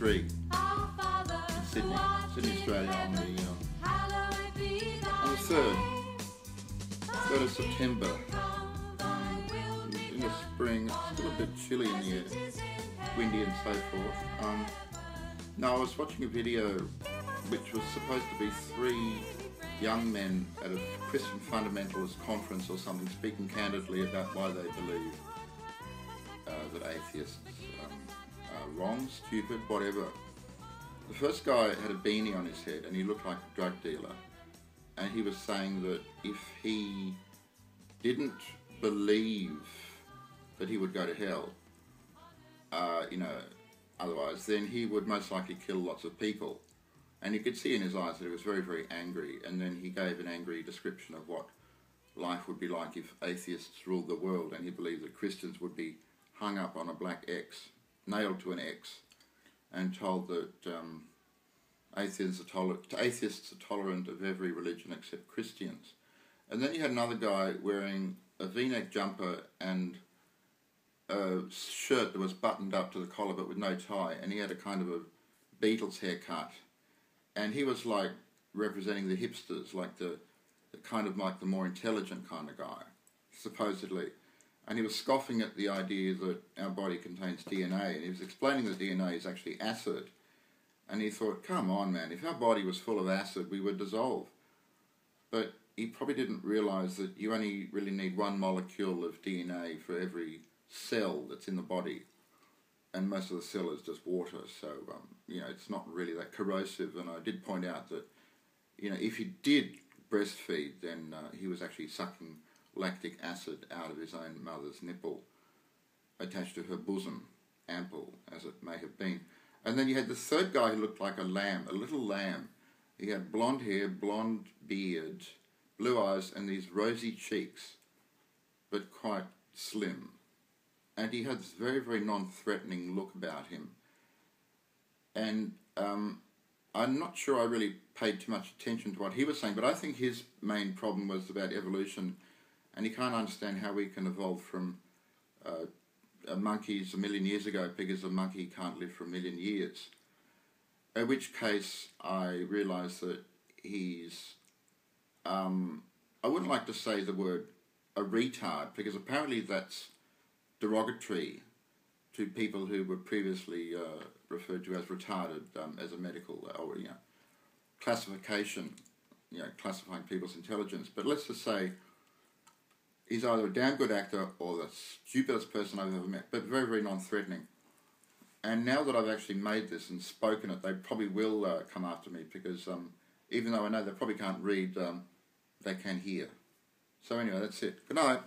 3 in Sydney, Australia, on the 3rd of September. In the spring, it's still a bit chilly in the air, windy and so forth. Now I was watching a video which was supposed to be 3 young men at a Christian fundamentalist conference or something, speaking candidly about why they believe that atheists are wrong, stupid, whatever. The first guy had a beanie on his head and he looked like a drug dealer, and he was saying that if he didn't believe that he would go to hell, otherwise, then he would most likely kill lots of people. And you could see in his eyes that he was very, very angry, and then he gave an angry description of what life would be like if atheists ruled the world, and he believed that Christians would be hung up on a black X, nailed to an X, and told that atheists are tolerant of every religion except Christians. And then you had another guy wearing a V-neck jumper and a shirt that was buttoned up to the collar but with no tie, and he had a kind of a Beatles haircut, and he was like representing the hipsters, like the more intelligent kind of guy, supposedly. And he was scoffing at the idea that our body contains DNA, and he was explaining that DNA is actually acid. And he thought, come on, man, if our body was full of acid, we would dissolve. But he probably didn't realise that you only really need 1 molecule of DNA for every cell that's in the body. And most of the cell is just water, so, it's not really that corrosive. And I did point out that, if he did breastfeed, then he was actually sucking lactic acid out of his own mother's nipple, attached to her bosom, ample as it may have been. And then you had the third guy who looked like a lamb, a little lamb. He had blonde hair, blonde beard, blue eyes, and these rosy cheeks, but quite slim. And he had this very, very non-threatening look about him. And I'm not sure I really paid too much attention to what he was saying, but I think his main problem was about evolution, and he can't understand how we can evolve from monkeys 1 million years ago because a monkey can't live for 1 million years. In which case I realised that he's, I wouldn't like to say the word a retard, because apparently that's derogatory to people who were previously referred to as retarded as a medical classification, classifying people's intelligence. But let's just say he's either a damn good actor or the stupidest person I've ever met, but very, very non-threatening. And now that I've actually made this and spoken it, they probably will come after me, because even though I know they probably can't read, they can hear. So anyway, that's it. Good night.